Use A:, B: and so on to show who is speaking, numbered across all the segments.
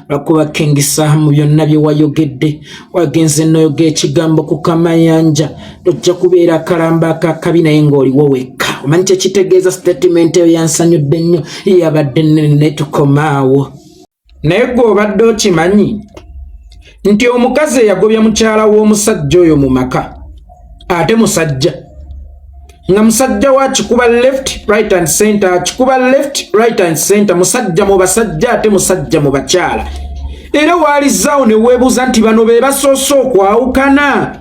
A: lwakuba King mu byonna bye wayogedde wagenze noyoga ekigambo ku kamayanja tojja kubeera akalamba akakabi naye ng'oliwo wekka omanyi kyekitegeeza statement eyo yansanyudde nnyo yabadde nnene ne tukomaawo naye gwe obadde okimanyi nti omukazi eyagobya mukyala w'omusajja oyo mu maka ate musajja nga musajja wa kikuba left right and center kikuba left right and center musajja mu basajja ate musajja mu bakyala era waalizaawo ne weebuuza nti bano be basoose okwawukana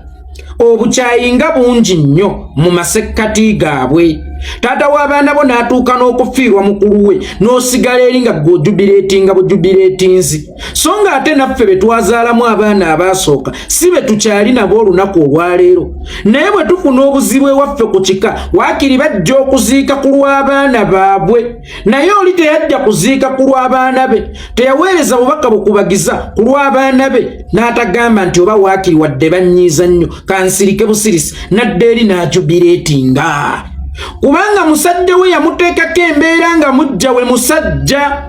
A: obukyayinga bungi nnyo mu masekkati gaabwe taata w'abaana bo n'atuuka n'okufiirwa mukulu we n'osigala eri nga gw'ojubireetinga bujubireetinzi so nga ate naffe be twazaalamu abaana abaasooka si be tukyali nabo olunaku olwaleero naye bwe tufuna obuzibu ewaffe ku kika waakiri bajja okuziika ku lw'abaana baabwe naye oli teyajja kuziika ku lw'abaana be teyaweereza bubaka bukubagiza ku lw'abaana be n'atagamba nti oba waakiri wadde bannyiiza nnyo kansirike busirisi nadde eri n'ajubireetinga kubanga musajja we yamuteekako embeera nga mujja we musajja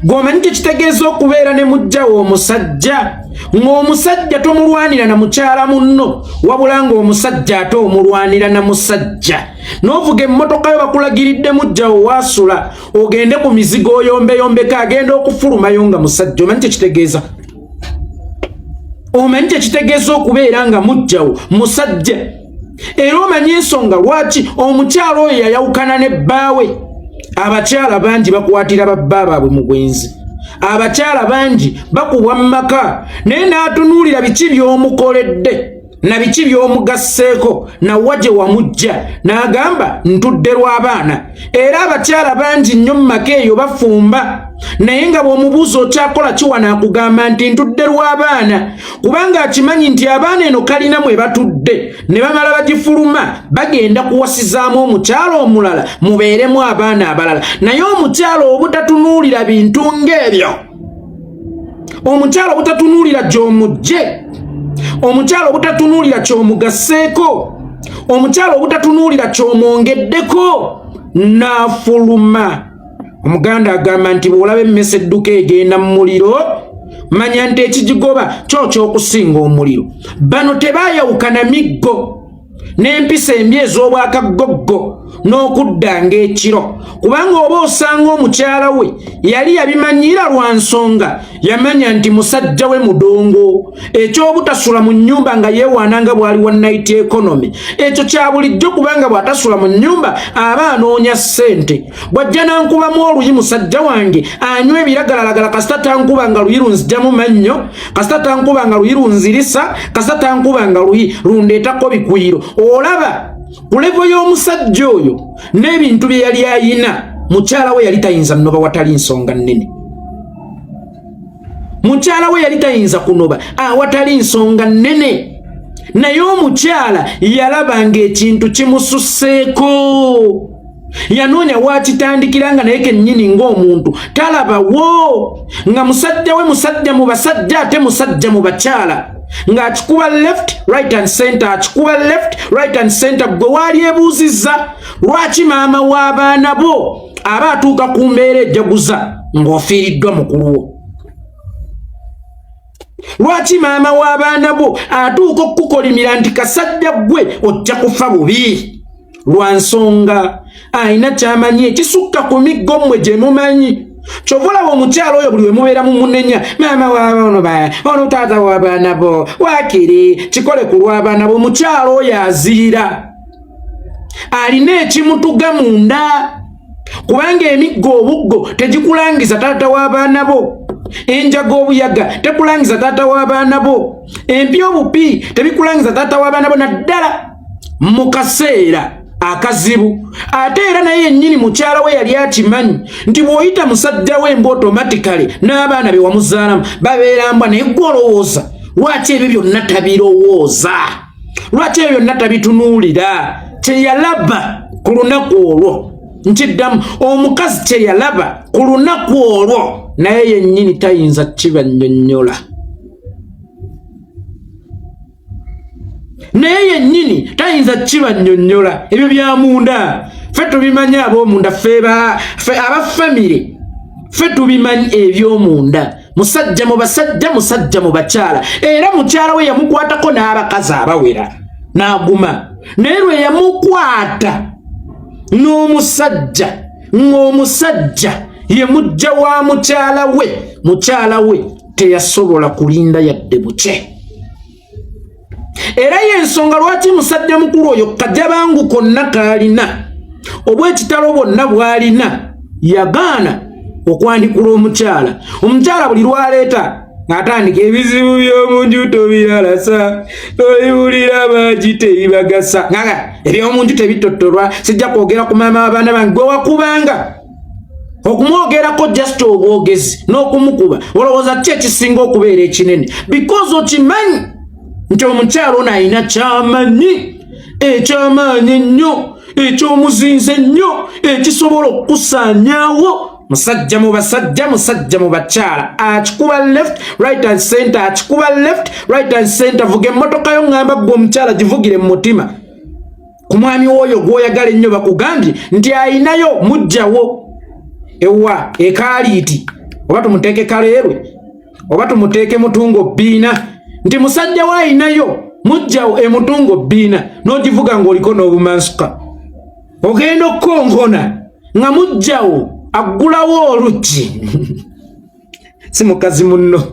A: gwomanyi kyekitegeeza okubeera ne mujja we omusajja ng'omusajja tomulwanira na mukyala munno wabula ng'omusajja ate omulwanira na musajja n'ovuga emmotoka yo bakulagiridde mujja we waasula ogende ku mizigo oyombeyombeko agenda okufulumayo nga musajja omanyi kyekitegeeza okubeera nga mujja we musajja era omanyi ensonga lwaki omukyala oyo yayawukana ne bbaawe abakyala bangi bakwatira babba baabwe mu bwenzi abakyala bangi bakubwa mu maka naye n'atunuulira biki by'omukoledde na biki by'omugasseeko nawa gye wamujja n'agamba ntudde lw'abaana era abakyala bangi nnyo mu maka eyo bafumba naye nga bw'omubuuza okyakola kiwana akugamba nti ntudde lw'abaana kubanga akimanyi nti abaana eno kalina mwe batudde ne bamala bagifuluma bagenda kuwasizaamu omukyala omulala mubeeremu abaana abalala naye omukyala obutatunuulira bintu ng'ebyo omukyala obutatunuulira gy'omugje omukyala obutatunuulira ky'omugasseeko omukyala obutatunuulira ky'omwongeddeko n'afuluma omuganda agamba nti bw'olaba emmese edduka egenda mu muliro manya nti ekigigoba kyo ky'okusinga omuliro bano tebaayawukana miggo n'empisa embi ez'obwakaggoggo n'okudda ng'ekiro kubanga oba osanga omukyala we yali yabimanyira lwa nsonga yamanya nti musajja we mudongo ekyobutasula mu nnyumba nga yeewaananga bw'ali wa night economy ekyo kya bulijjo kubanga bw'atasula mu nnyumba aba anoonya ssente bw'ajja n'ankubamu oluyi musajja wange anywa ebiragalalagala kasita tankuba nga luyi lunzijjamu mannyo kasita tankuba nga luyi lunzirisa kasita tankuba nga luyi lundeetako bikwiro olaba ku levo y'omusajja oyo n'ebintu bye yali ayina mukyala we yali tayinza nnoba watali nsonga nnene mukyala we yali tayinza kunoba awatali nsonga nnene naye omukyala yalabanga ekintu kimususseeko yanoonya waakitandikira nga naye kennyini ng'omuntu talabawo nga musajja we musajja mu basajja ate musajja mu bakyala ng'akikuba left right and center akikuba left right and center gwe waali ebuuzizza lwaki maama w'abaana bo aba atuuka ku mbeera ejjaguza ng'ofiiriddwa mukulu wo lwaki maama w'abaana bo atuuka okukolimira nti kasajja gwe ojja kufa bubi lwa nsonga ayina kyamanyi ekisukka ku miggo mmwe gye mumanyi kyovulaba omukyala oyo buli we mubeera mu munenya maama w'abaana ono taata w'abaana bo waakiri kikole ku lw'abaana bo omukyala oyo aziira alina ekimutuga munda kubanga emiggo obuggo tegikulangiza taata w'abaana bo enjaga obuyaga tekulangiza taata w'abaana bo empi obupi tebikulangiza taata w'abaana bo naddala mu kaseera akazibu ate era naye yennyini mukyala we yali akimanyi nti bw'oyita musajja we mbu automatically n'abaana be wamuzaalamu babeera mbwa naye gwe olowooza lwaki ebyo byonna tabirowooza lwaki ebyo byonna tabitunuulira kyeyalaba ku lunaku olwo nkiddamu omukazi kyeyalaba ku lunaku olwo naye yennyini tayinza kibannyonnyola naye yennyini tayinza kibannyonnyola ebyo bya munda ffe tubimanyi ab'omunda ffe aba famire ffe tubimanyi eby'omunda musajja mu basajja musajja mu bakyala era mukyala we yamukwatako n'abakazi abawera n'aguma naye lwe yamukwata n'omusajja ng'omusajja ye mujja wa mukyala we teyasobola kulinda yadde buke era y'ensonga lwaki musajja mukulu oyo kajabangu konna kaalina obw'ekitalo bwonna bw'alina yagaana okwandikula omukyala buli lwaleeta ng'atandika ebizibu by'omunju tobiralasa tobiwulira bangi tebibagasa ngaga eby'omunju tebitottolwa sijja kwogera ku maama w'abaana bange gwe wakubanga okumwogerako just obwogezi n'okumukuba olowooza ki ekisinga okubeera ekinene because okimanyi nti omukyala ono alina ky'amanyi eky'amaanyi ennyo eky'omuzinze ennyo ekisobola okukusaanyaawo musajja mu basajja musajja mu bakyala akikuba left right and center akikuba left right and center vuga emmotoka yo ngamba gwe omukyala givugire mu mutima ku mwami oyo gw'oyagala ennyo bakugambye nti ayinayo mujjawo ewa ekaliiti oba tumuteeke kaleerwe oba tumuteeke mutungo bbiina nti musajja we ayinayo mujjawo emutungo bbiina n'ogivuga ng'oliko n'obumansuka ogenda okukonkona nga mujjawo aggulawo oluggi si mukazi munno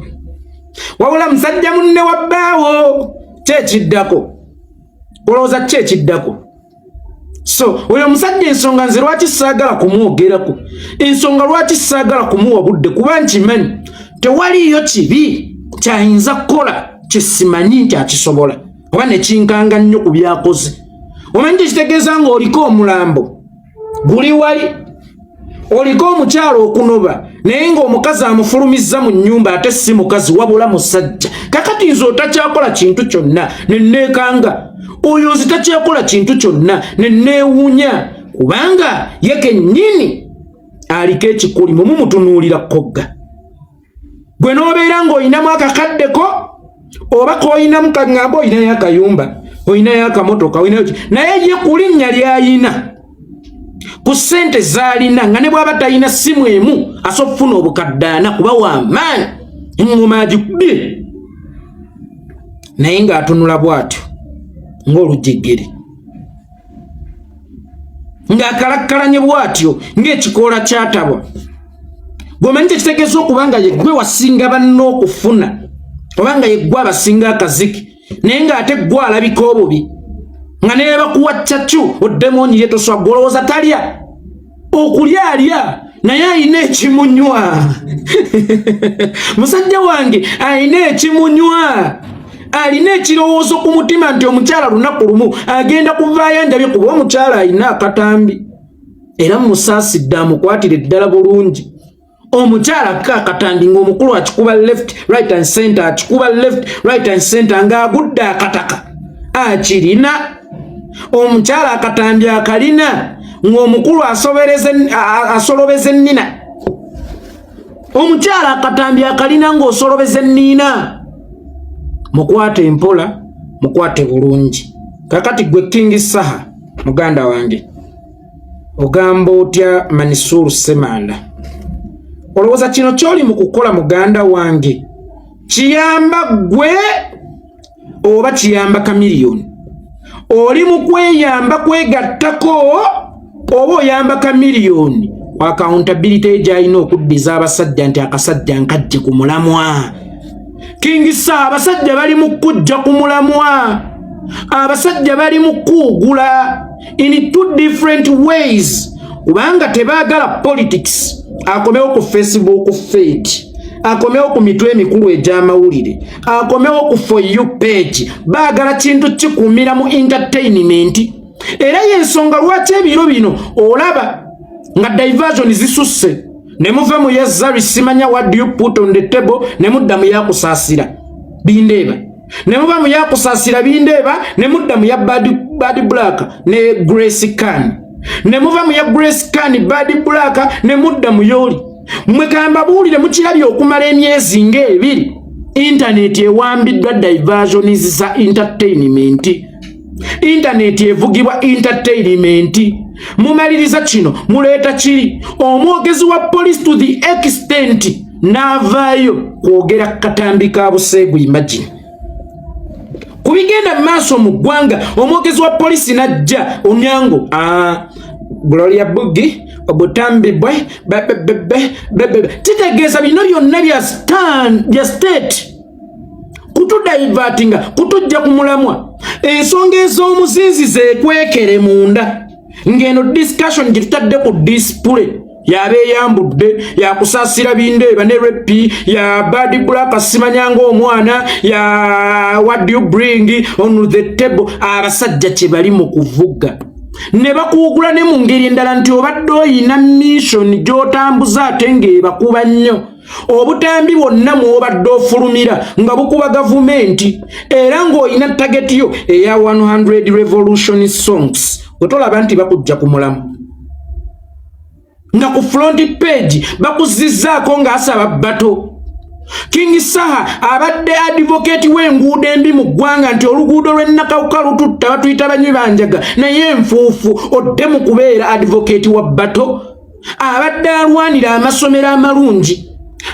A: wabula musajja munne wa bbaawo kyekiddako olowooza kyekiddako so oyo omusajja ensonga nze lwaki saagala kumwogerako ensonga lwaki saagala kumuwa budde kuba nkimanyi tewaliyo kibi kyayinza kukola kyesimanyi nti akisobola oba nekinkanga nnyo ku byakoze omanyi tekitegeeza ng'oliko omulambo guli wali oliko omukyalo okunoba naye ng'omukazi amufulumizza mu nnyumba ate si mukazi wabula musajja kakati nze otakyakola kintu kyonna nenneekanga oyo nze takyakola kintu kyonna nenneewuunya kubanga ye kennyini aliko ekikulimu mumutunuulira kogga gwe n'obeera ng'oyinamu akakaddeko oba k'oyinamu kaŋŋamba oyinayo akayumba oyinayo akamotoka oyinayo naye ye ku linnya ly'ayina ku ssente z'alina nga ne bw'aba talina simu emu asobola okufuna obukaddaana kuba w'amaanyi engoma agikubye naye ng'atunula bw'atyo ng'olujegere ng'akalakkalanye bw'atyo ng'ekikoola kyatabwa gwomanyi tekitegeeza okuba nga ye gwe wasinga banna okufuna oba nga ye gwe abasinga akaziki naye ng'ate gwe alabika obubi nga naye bakuwa ccacu oddemu onyirye toswa golowooza talya okulya alya naye ayina ekimunywa musajja wange ayina ekimunywa alina ekirowoozo ku mutima nti omukyala lunaku lumu agenda kuvaayo njabye kuba omukyala alina akatambi era musaasidde amukwatire eddala bulungi omukyala akatambi ng'omukulu akikuba left right and center akikuba left right and center ng'agudde akataka akirina omukyala akatambi akalina ng'omukulu asolobeza ennina omukyala akatambi akalina ng'osolobeza ennina mukwate empola mukwate bulungi kakati gwe King Saha muganda wange ogamba otya Manisuru Semanda olowooza kino kyoli mu kukola muganda wange kiyamba gwe oba kiyamba Kamiliyoni oli mu kweyamba kwegattako oba oyamba Kamiliyoni accountability gy'alina okuddiza abasajja nti akasajja nkajje ku mulamwa King Saha abasajja bali mu kujja ku mulamwa abasajja bali mu kuugula in two different ways kubanga tebaagala politics akomewo ku Facebook fate akomewo ku mitwe emikulu egy'amawulire akomewo ku for you page baagala kintu kikumira mu entertainment era y'ensonga lwaki ebiro bino olaba nga diversion zisusse ne muva mu yazari simanya what do you put on the table ne mudda mu yakusaasira bindeeba ne muva mu yakusaasira bindeeba ne mudda mu ya bad black ne Grace Khan ne muva mu ya Grace Khan bad black ne mudda mu yoli mwe kamba buulire mukirabye okumala emyezi ng'ebiri internet ewambiddwa diversions za entertainment internet evugibwa entertainment mumaliriza kino muleeta kiri omwogezi wa police to the extent n'avaayo kwogera katambi ka Buseegu. Imagine kubigenda maaso mu ggwanga, omwogezi wa polisi najja Onyango Gloria Bugi Obutambi bwe kitegeeza bino byonna bya state kutudaivatinga kutujja ku mulamwa. Ensonga ez'omuzinzi zekwekere munda ng'eno discussion gye tutadde ku display yabeeyambudde yakusaasira bindeeba ne repi ya bad black simanyanga omwana ya what do you bring on the table. Abasajja kye bali mu kuvuga ne bakuugula ne mu ngeri endala nti obadde oyina mission gy'otambuza ate ng'ebakuba nnyo. Obutambi bwonna mw'obadde ofulumira nga bukuba gavumenti era ng'olina target yo eya 100 revolution songs wetolaba nti bakujja ku mulamu nga ku front page bakuzizzaako ng'asaba bato. King Saha abadde advocate w'enguudo embi mu ggwanga nti oluguudo lw'ennakawuka lututta batuyita banywi banjaga naye enfuufu odde mu kubeera advocate wa bato. Abadde alwanira amasomero amalungi,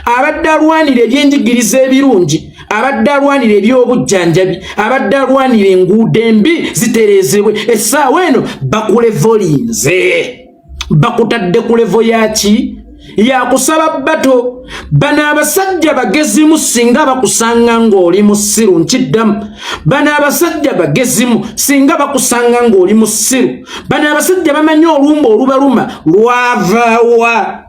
A: abadde alwanira ebyenjigiriza ebirungi, abadde alwanira ebyobujjanjabi, abadde alwanira enguudo embi zitereezebwe. Essaawa eno bakulevolinze bakutadde ku levo yaki yakusaba bato. Bano abasajja bagezimu singa bakusanga ng'oli musiru nkiddamu. Bano abasajja bagezimu singa bakusanga ng'oli musiru. Bano abasajja bamanyi olumba olubaluma lwavaawa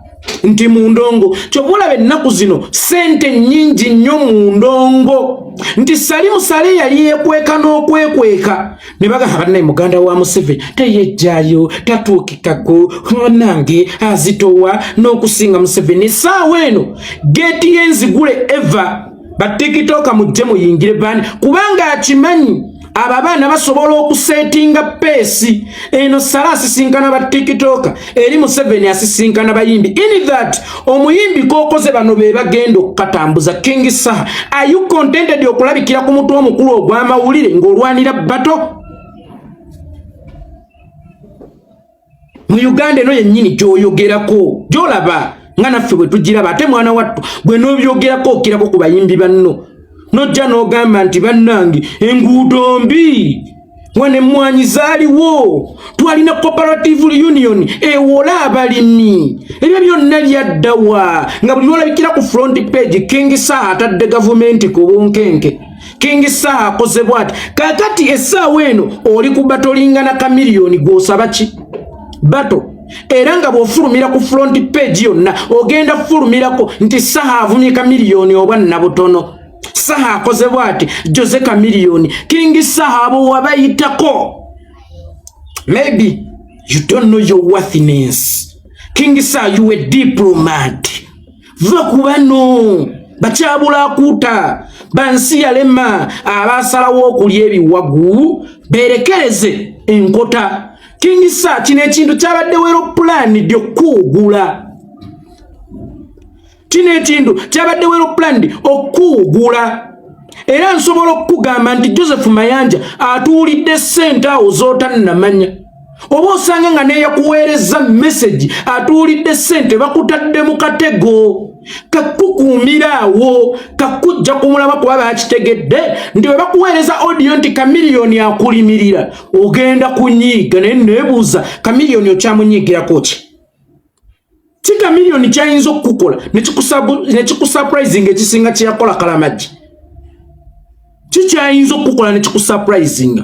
A: nti mu ndongo. Kyobulaba ennaku zino sente nnyingi nnyo mu ndongo nti Salimu Sale yali yeekweka n'okwekweka ne bagamba bannaye muganda wa Museveni teyejjaayo tatuukikako nange azitowa n'okusinga Museveni. Essaawa eno geeti y'enzigule eva batikitoka mujje muyingire bani kubanga akimanyi abo abaana basobola okusetinga peesi eno. Sala asisinkana ba tikitoka eri Museveni asisinkana bayimbi. In that omuyimbi kokoze bano be bagenda okukatambuza. King Saha, are you contented okulabikira ku mutwe omukulu ogw'amawulire ng'olwanira bato? Mu Uganda eno yennyini gy'oyogerako gy'olaba nga naffe bwe tugiraba ate mwana wattu gwe n'obyogerako okirako ku bayimbi banno nojja n'ogamba nti bannange enguudo mbi wane mmwanyi zaaliwo twalina cooperative union ewola abalimi ebyo byonna byaddawa nga buli lwolabikira ku front page King Saha atadde gavumenti ku bunkenke. King Saha akoze bw'ati kakati essaawa eno oli ku bato lingana ka miliyoni gw'osaba ki bato era nga bw'ofulumira ku front page yonna ogenda fulumirako nti Saha avumye ka miliyoni obwa nabutono. Saha akoze bw'ati Jose ka miliyoni. King Saha abo wabayitako. Maybe you don't know your worthiness. King Saha, you a diplomat. Vakubano bakyabula akuta bansi yalema abasalawo okulya ebiwagu berekereze enkota. King Saha kino ekintu kyabadde wero plan ly'okuugula. Kino ekintu kyabadde wero plan okuugula. Era nsobola okugamba nti Joseph Mayanja atuulidde ssente awo z'otannamanya. Oba osanga nga neyakuweereza message atuulidde ssente bakutadde mu katego. Kakukuumira awo kakujja kumulaba kuba bakitegedde nti bwe bakuweereza audio nti kamiliyoni akulimirira ogenda kunyiiga naye neebuuza kamiliyoni okyamunyiigirako ki? Kika miliyoni kyayinza okukukola nekikusurprising ekisinga kyeyakola Kalamagi. Kikyayinza okukukola nekikusurprising.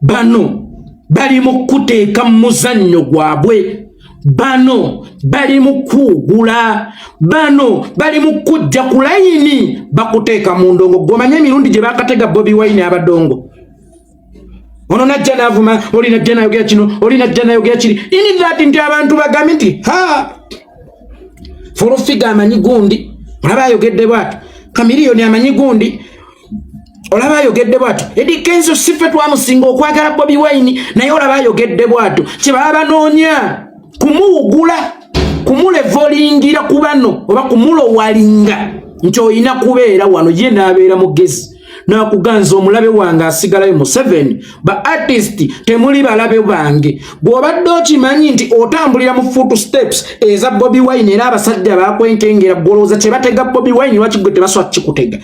A: Bano bali mu kuteeka mu muzannyo gwabwe. Bano bali mu kuugula. Bano bali mu kujja ku layini bakuteeka mu ndongo. Gomanya emirundi gye bakatega Bobi Wine abadongo. Ono najja n'avuma, oli najja n'ayogera kino, oli najja n'ayogera kiri. In that nti abantu bagambe nti Fulufiga amanyi gundi olaba ayogedde bw'atyo. Kamiliyoni amanyi gundi olaba ayogedde bw'atyo. Eddie Kenzo sife twamusinga okwagala Bobi Wine naye olaba ayogedde bw'atyo. Kye baba banoonya kumuugula, kumulevolingira ku bano oba kumulowalinga nti olina kubeera wano ye n'abeera mugezi na kuganza omulabe wange asigalayo mu 7 ba artist temuli balabe bange bw'obadde okimanyi nti otambulira mu footsteps eza Bobi Wine era abasajja bakwenkengera golooza kye batega Bobi Wine lwaki gwe tebaswa kikutega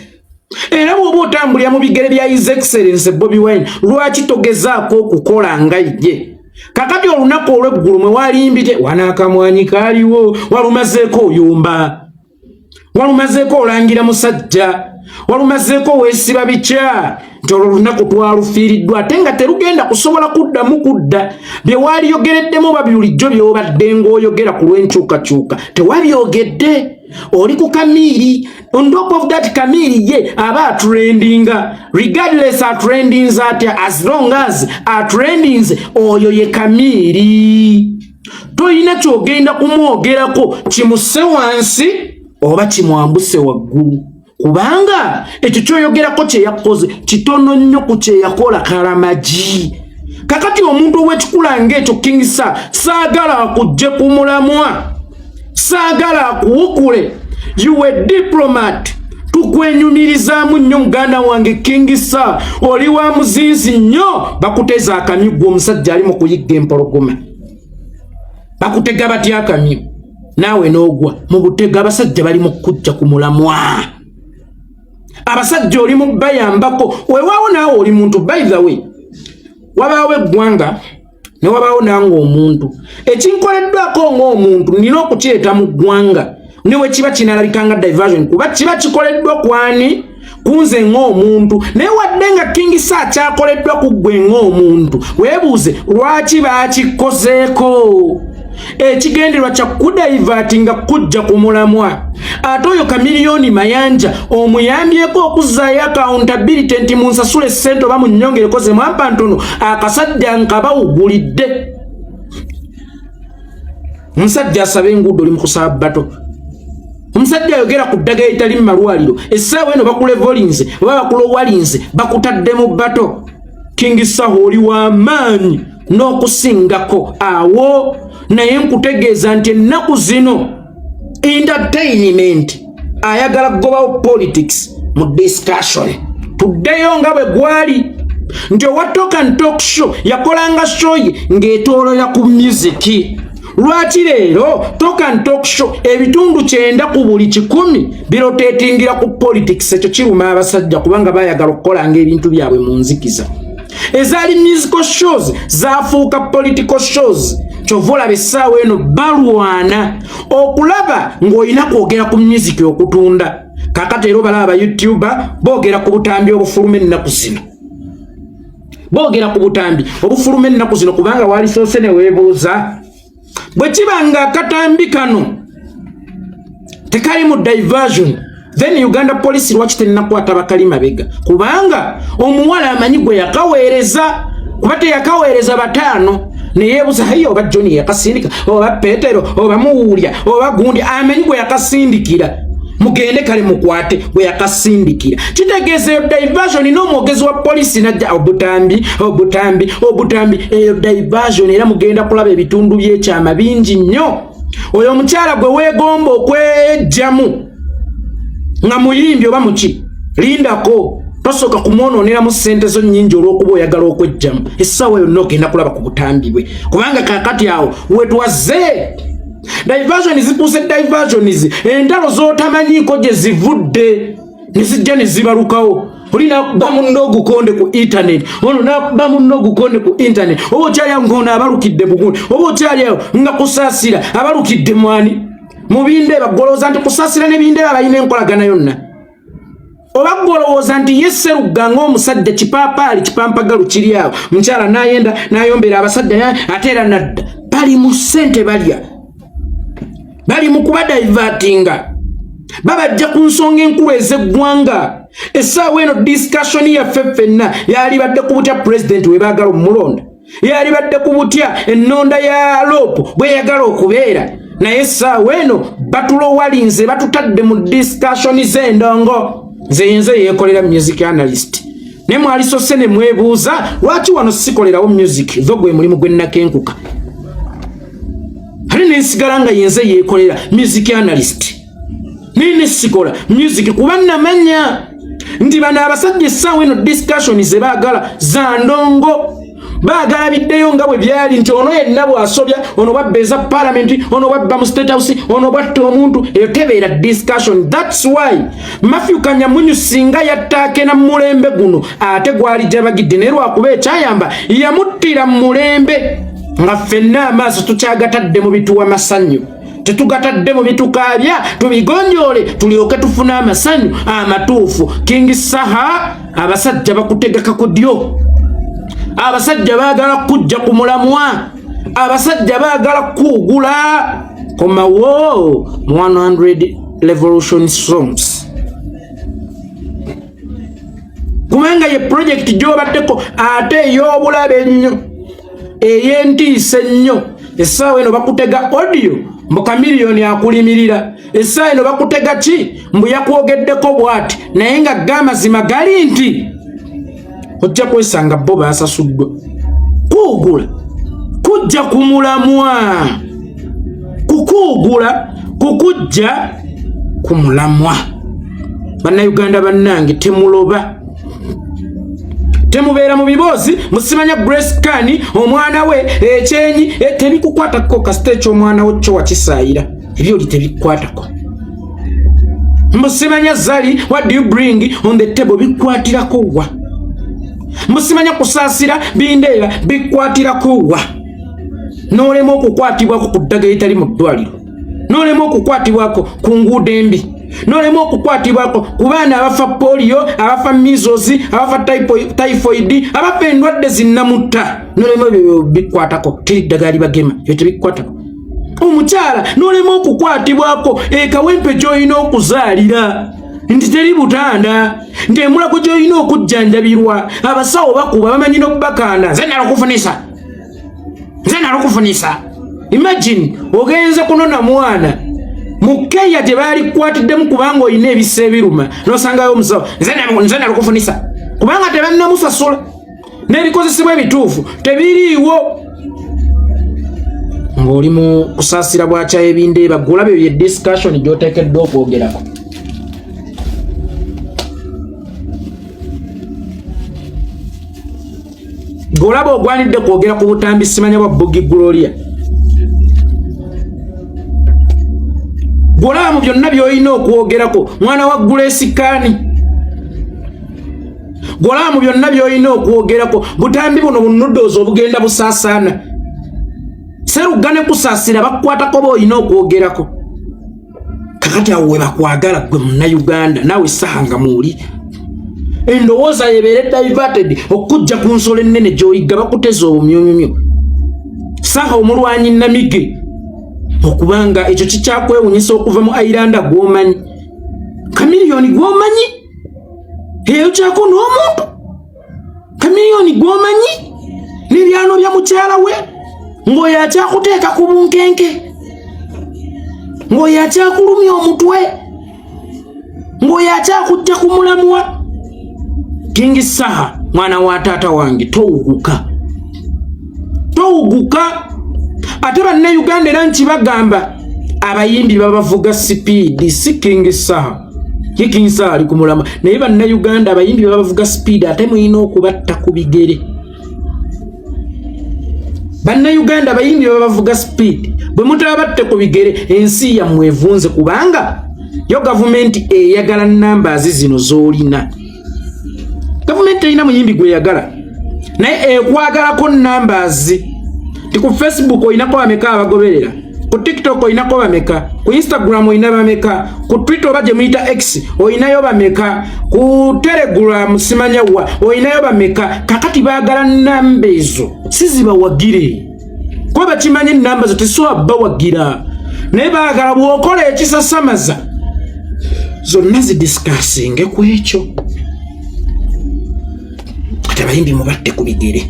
A: era bw'oba otambulira mu bigere bya His Excellency Bobi Wine lwaki togezaako okukola nga ye kakati olunaku olw'eggulu mwe walimbite wanaakamwanyi kaaliwo walumazeeko oyumba walumazeeko olangira musajja walumazeeko weesiba bikya nti olwo lunaku twalufiiriddwa ate nga terugenda kusobola kuddamu kudda bye waaliyogereddemu oba bulijjo by'obadde ng'oyogera ku lw'enkyukakyuka tewabyogedde oli ku Kamiiri on top of that Kamiiri ye aba atrendinga regardless atrendings atya as long as atrendings oyo ye Kamiiri toyina kyogenda kumwogerako kimuse wansi oba kimwambuse waggulu kubanga ekyo kyoyogerako kye yakoze kitono nnyo ku kye yakola Kalamagi kakati omuntu ow'ekikula ng'ekyo King Sir saagala akujje ku mulamwa saagala akuwukule you were diplomat tukwenyumirizaamu nnyo muganda wange King Sir oli wa muzinzi nnyo bakuteza akamyu gwe omusajja ali mu kuyigga empologoma bakutega batya akamyu naawe n'ogwa mu butega abasajja bali mu kujja ku mulamwa abasajja oli mu bayambako weewaawo naawe oli muntu by the way wabaawo eggwanga ne wabaawo nange omuntu ekinkoleddwako ng'omuntu nina okukyeta mu ggwanga niwe kiba kinalabikanga diversion kuba kiba kikoleddwa kwani kunze ng'omuntu naye wadde nga King Sir kyakoleddwa ku ggwe ng'omuntu weebuuze lwaki baakikozeeko ekigenderwa kya kudivertinga kujja ku mulamwa ate oyo Kamiliyoni Mayanja omuyambyeko okuzzaayo accountability nti munsasule ssente oba munnyongereko ze mwampa ntono akasajja nkabawugulidde omusajja asaba enguudo oli mu kusaba bato omusajja ayogera ku ddagala etali mu malwaliro essaawa eno bakulevolinze oba bakulowalinze bakutadde mu bato King Sir oli w'amaanyi n'okusingako awo naye nkutegeeza nti ennaku zino entertainment ayagala kugobawo politics mu discussion tuddeyo nga bwe gwali nti owa Talk and Talk show yakolanga show ye ng'etoolola ku music lwaki leero Talk and Talk show ebitundu 9 ku buli 10 birotetingira ku politics ekyo kiruma abasajja kubanga bayagala okukolanga ebintu byabwe mu nzikiza ezaali musical shows zaafuuka political shows kyovola besaawa eno balwana okulaba ng'olina kwogera ku music okutunda kakati era balaba ba YouTuber boogera ku butambi obufuluma ennaku zino boogera ku butambi obufuluma ennaku zino kubanga wali soose ne weebuuza bwe kibanga akatambi kano tekali mu diversion then Uganda police lwaki tennakwata bakali mabega kubanga omuwala amanyi gwe yakaweereza kuba teyakaweereza bataano neyeebuza hayo oba John yakasindika oba Petero oba Muwulya oba gundi amanyi gwe yakasindikira mugende kale mukwate gwe yakasindikira kitegeeza eyo diversion n'omwogezi wa polisi najja obutambi eyo diversion era mugenda kulaba ebitundu by'ekyama bingi nnyo oyo omukyala gwe weegomba okwejjamu nga muyimbi oba muki lindako tosoka kumwononera mu ssente zo nnyingi olw'okuba oyagala okwejjamu essaawa yonna ogenda kulaba ku butambi bwe kubanga kakati awo wetwaze diversion zituuse diversions entalo z'otamanyiiko gye zivudde ne zijja ne zibalukawo oli nakuba munno ogukonde ku internet ono nakuba munno ogukonde ku internet oba okyalyawo ng'ono abalukidde bugundi oba okyalyawo nga kusaasira abalukidde mwani mu bindeeba golowooza nti kusaasira ne bindeeba balina enkolagana yonna oba golowooza nti ye Sserugga ng'omusajja kipaapaali kipampagalu kiri awo mukyala n'ayenda n'ayombera abasajja ate era nadda bali mu ssente balya bali mu kuba divertinga babajja ku nsonga enkulu ez'eggwanga essaawa eno discussion yaffe ffenna yali badde ku butya president we baagala omulonda yali badde ku butya ennonda ya lopo bwe yagala okubeera naye essaawa eno batulowalinze batutadde mu discussion z'endongo nze yeekolera music analyst ne mwali sose ne mwebuuza lwaki wano sikolerawo music zo gwe mulimu gwe nakenkuka ate nensigala nga yenze yeekolera music analyst nene sikola music kuba namanya nti bana abasajja essaawa eno discussion ze baagala za ndongo baagala biddeyo nga bwe byali nti ono yenna bw'asobya ono bwabbeeza parliament ono bwabba mu state house ono bwatta omuntu eyo tebeera discussion. That's why Matthew Kanyamunyu singa yattaake na mulembe guno ate gwali jabagidde naye lwakuba ekyayamba yamuttira mulembe nga ffenna amaaso tukyagatadde mu bituwa masanyu tetugatadde mu bitukaabya tubigonjoole tulyoke tufuna amasanyu amatuufu. King Saha abasajja bakutegeka ku ddyo abasajja baagala kujja ku mulamwa abasajja baagala kuugula komawo 100 revolution songs kubanga ye project gy'obaddeko ate ey'obulabe ennyo ey'entiisa ennyo. Essaawa eno bakutega audio mbuka miliyoni akulimirira. Essaawa eno bakutega ki mbu yakwogeddeko bw'ati naye nga g'amazima gali nti ojja kwesanga bo baasasuddwa. Kuugula kujja ku mulamwa kukuugula kukujja ku mulamwa. Bannayuganda bannange temuloba temubeera mu biboozi musimanya Grace Kani omwana we ekyenyi tebikukwatako kasita eky'omwana we kyo wakisaayira ebyo oli tebikukwatako. Musimanya Zali what do you bring on the table bikwatirako wa musimanya kusaasira bindeera bikwatirako wa n'olema okukwatibwako ku ddagala etali mu ddwaliro n'olema okukwatibwako ku nguudo embi n'olema okukwatibwako ku baana abafa polio abafa measles abafa typhoid abafa endwadde zinnamutta n'olema ebyo bikwatako teri ddagala libagema ebyo tebikukwatako. Omukyala n'olema okukwatibwako ekawempe gy'olina okuzaalira nti teri butanda nti emulago gy'olina okujjanjabirwa abasawo bakuba bamanyi n'okubakanda nze nalukufunisa. Imagine ogenze kunona mwana mukeya gye baalikwatiddemu kubanga olina ebisa ebiruma n'osangayo omusawo nze nalukufunisa kubanga tebannamusasula n'ebikozesebwa ebituufu tebiriiwo. Ng'oli mu kusaasira bwakyayo ebindeeba gulabe bye discussion gy'oteekeddwa okwogerako. Golaba ogwanidde kwogera ku butambi simanya bwa Bogi Gloria. Golaba mu byonna by'olina okwogerako mwana wa Grace Kani. Golaba mu byonna by'olina okwogerako butambi buno bunudoozi obugenda busaasaana. Serugane kusaasira bakukwatako b'olina okwogerako. Kakati awo we bakwagala gwe Munnayuganda naawe Saha muuli. Endowooza yebeere diverted okujja ku nsolo ennene gy'oyiga bakuteza obumyumyumyo. Saha omulwanyi Namige okubanga ekyo kikyakwewunyisa okuva mu Ireland gw'omanyi kamiliyoni gw'omanyi eyo kyako n'omuntu kamiliyoni gw'omanyi n'ebyano bya mukyala we ng'oyo akyakuteeka ku bunkenke ng'oyo akyakulumya omutwe ng'oyo akyakujja ku mulamwa. King Saha mwana wa taata wange towuguka ate Bannayuganda era nkibagamba abayimbi babavuga speed si King Saha ye King Saha ali ku mulama naye Bannayuganda abayimbi babavuga speed ate mulina okubatta ku bigere. Bannayuganda abayimbi babavuga speed bwe mutabatte ku bigere ensi yammwe evunze kubanga yo gavumenti eyagala numbers zino z'olina. Gavumenti erina muyimbi gwe yagala naye ekwagalako numbers. Ti ku Facebook oinako bameka abagoberera, ku TikTok oinako bameka, ku Instagram oina bameka, ku Twitter oba gye muyita X oinayo bameka, ku Telegram simanya wa oinayo bameka. Kakati baagala namba ezo sizibawagire kuba bakimanyi namba zo tesobola bawagira naye baagala bw'okola ekisasamaza zonna zidiscussing ku ekyo. Kati abayimbi mubatte ku bigere.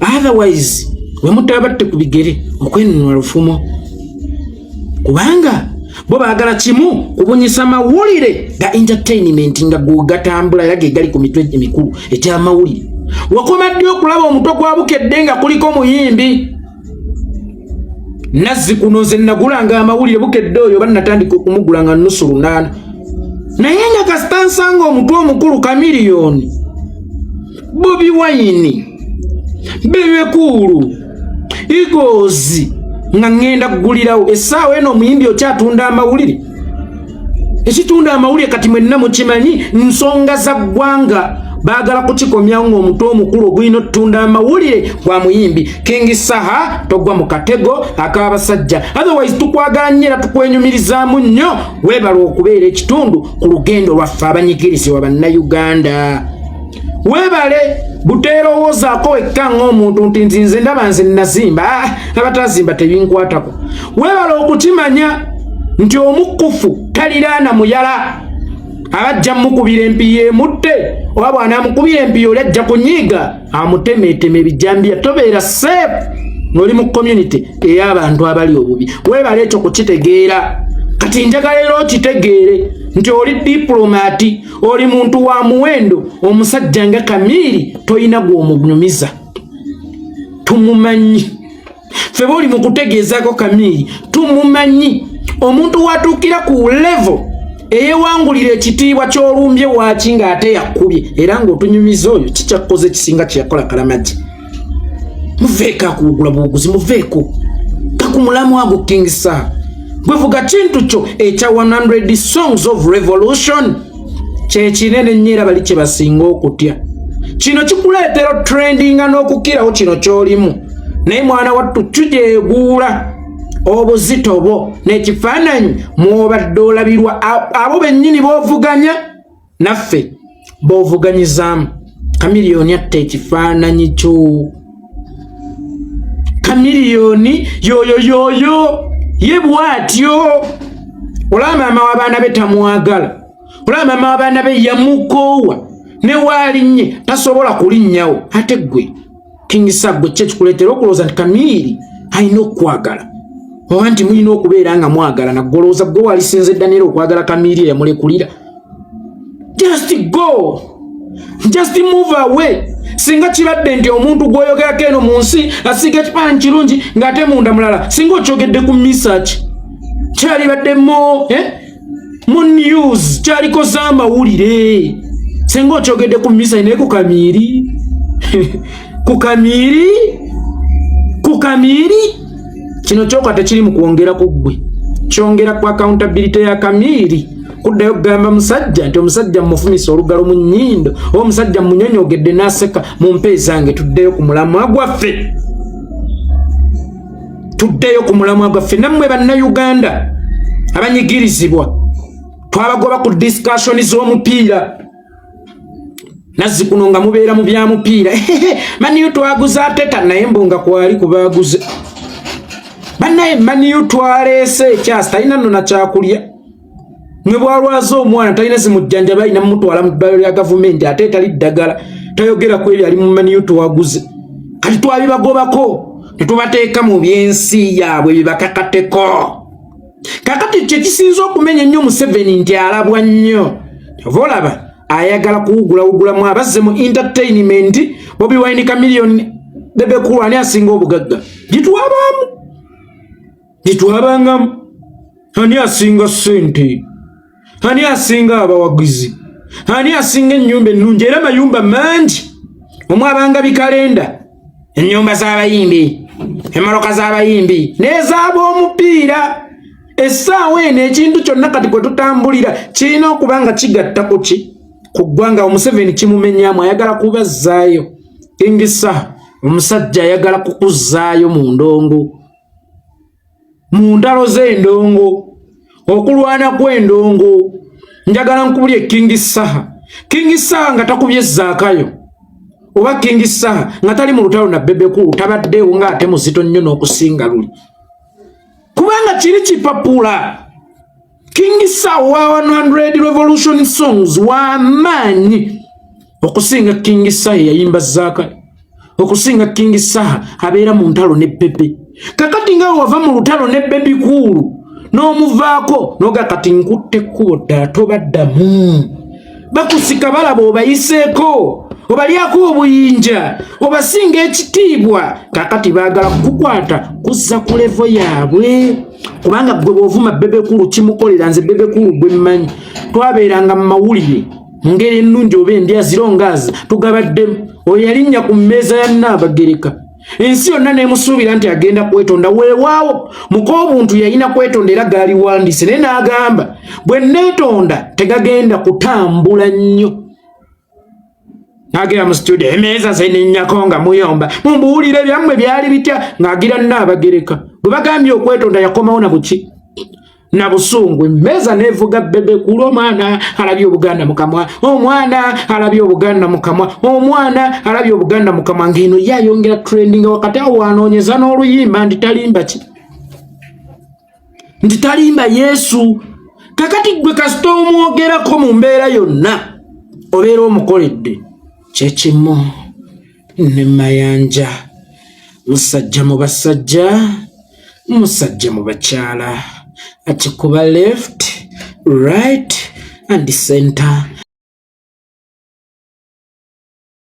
A: Otherwise we mutabatte ku bigere okwenunula lufumo kubanga bo baagala kimu kubunyisa mawulire ga entertainment nga gatambula era ge gali ku mitwe emikulu eky'amawulire. Wakoma ddi okulaba omutwe gwabukedde nga kuliko muyimbi Nazzi kuno nze nagulanga amawulire bukedde oyo banatandika okumugula nga nusu 8 naye nyakasita nsanga omutwe omukulu Chameleone, Bobi Wine, Bebe Cool, Eagles nga ngenda kugulirawo essaawa eno omuyimbi okyatunda amawulire. Ekitunda amawulire kati mwenna mukimanyi nsonga za ggwanga baagala kukikomyawo ng'omutwe omukulu ogulina otunda amawulire gwa muyimbi King Saha togwa mu katego ak'abasajja. Otherwise tukwagala nnyo era tukwenyumirizaamu nnyo. Weebala okubeera ekitundu ku lugendo lwaffe abanyigirizibwa bannayuganda. Weebale buteerowoozaako wekka ng'omuntu nti nzinze ndaba nze nazimba. Abatazimba tebinkwatako. Weebale okukimanya nti omukkufu taliraana muyala. Abajja mukubira empi yemutte oba bw'anaamukubira empi oli ajja kunyiiga amutemeeteme ebijambiya. Tobeera safe ng'oli mu community ey'abantu abali obubi. Weebale ekyo kukitegeera. Kati njagala era okitegeere nti oli diplomati, oli muntu wa muwendo, omusajja nga Kamiiri toyina gw'omunyumiza. Tumumanyi. Ffe b'oli mu kutegeezaako Kamiiri tumumanyi. Omuntu watuukira ku level eyewangulira ekitiibwa ky'olumbye waaki ng'ate yakubye era ng'otunyumiza oyo kikyakoze kisinga kye yakola Kalamagi. Muveeko akuwugula buwuguzi, muveeko kakumulamu ago King Saha. Bwevuga kintu kyo ekya 100 songs of revolution kyekinene nnyo era bali kye basinga okutya. Kino kikuleetera trendinga n'okukirawo kino ky'olimu. Naye mwana wattu kijeeguula obuzito bwo n'ekifaananyi mw'obadde olabirwa abo bennyini b'ovuganya naffe b'ovuganyizaamu. Chameleone atta ekifaananyi kyo. Chameleone yoyo ye bw'atyo. Olaba maama w'abaana be tamwagala, olaba maama w'abaana be yamukoowa, ne waalinnye tasobola kulinnyawo. Ate ggwe King Saha gwe kye kikuleetera okulowooza nti Kamiiri alina okukwagala oba nti mulina okubeera nga mwagala naggolooza gwe walisinze Daniel okwagala Kamiiri eyamulekulira. Just go, just move away. Singa kibadde nti omuntu gw'oyogerako eno mu nsi asiga ekifaananyi kirungi ng'ate munda mulala, singa okyogedde ku research kyalibadde mu news kyalikoze amawulire. Singa okyogedde ku research naye ku Kamiiri ku Kamiiri kino kyoka tekiri mu kwongera ku ggwe, kyongera ku accountability ya Kamiiri. Kuddayo kugamba musajja nti omusajja mufumisa olugalo mu nnyindo oba omusajja munyonyogedde n'aseka mu mpeezi zange. Tuddeyo ku mulamwa gwaffe, tuddeyo ku mulamwa gwaffe. Nammwe bannayuganda abanyigirizibwa twabagoba ku discussion z'omupiira nazzi kuno nga mubeera mu bya mupiira. Maniyo twaguza ateta naye mbonga kwali kubaaguze bannaye. Maniyo twaleese ekyasi talina nno na kyakulya. Mwe bwalwaza omwana talina zimujjanja balina mutwala mu ddwaliro lya gavumenti ate tali ddagala tayogera ku ebyo ali mu Maniyo twaguze. Kati twabibagobako ne tubateeka mu byensi yaabwe bibakakateko. Kakati kye kisinza okumenya ennyo Museveni nti alabwa nnyo. Ova olaba ayagala kuwugulawugulamu abazze mu entertainment. Bobi Wine, Chameleone, Bebe Cool ani asinga obugagga? Gitwabangamu. Ani asinga ssente? Ani asinga abawagizi? Ani asinga ennyumba ennungi era mayumba mangi? Omwabanga bikalenda, ennyumba z'abayimbi, emmoloka z'abayimbi n'ez'ab'omupiira. Essaawa eno ekintu kyonna kati kwe tutambulira kirina okuba nga kigatta ku ki? Ku ggwanga. Museveni kimumenyaamu, ayagala kubazzaayo. King Saha omusajja ayagala kukuzzaayo mu ndongo, mu ndalo z'endongo, okulwana kw'endongo. Njagala nkubulye King Saha. King Saha nga takubye Zaakayo oba King Saha nga tali mu lutalo na Bebe Cool tabaddeewo ng'ate muzito nnyo n'okusinga luli, kubanga kiri kipapula. King Saha wa 100 revolution songs w'amaanyi okusinga King Saha yayimba Zaakayo, okusinga King Saha abeera mu ntalo ne Bebe. Kakati nga wava mu lutalo ne Bebe Cool n'omuvaako noga kati nkutte kkubo ddala tobaddamu. Bakusika balaba obayiseeko, obalyako obuyinja, obasinga ekitiibwa. Kakati baagala kukukwata kuzza ku levo yaabwe. kubanga gwe bw'ovuma Bebekulu kimukolera nze Bebekulu gwe mmanyi twabeeranga mu mawulire ngeri ennungi oba endya zirongaza tugabaddemu oyo yalinnya ku mmeeza ya Nnaabagereka ensi yonna neemusuubira nti agenda kwetonda weewaawo mukoobuntu yalina kwetonda era gaaliwandiise naye n'agamba bwe neetonda tegagenda kutambula nnyo n'agera mu studio emeeza zeninnyako nga muyomba mumbuwulire byammwe byali bitya ng'agira Nnaabagereka bwe bagambye okwetonda yakomawo na buki na busungu emmeeza neevuga Bebekulu omwana alabye Obuganda mu kamwa omwana alabye Obuganda mu kamwa omwana alabye Obuganda mu kamwa ng'eno yayongera trending wakati awo wanoonyeza n'oluyimba nti talimba ki nti talimba Yesu kakati gwe kasita omwogerako mu mbeera yonna obeera omukoledde kyekimu ne Mayanja musajja mu basajja musajja mu bakyala akikuba left right and center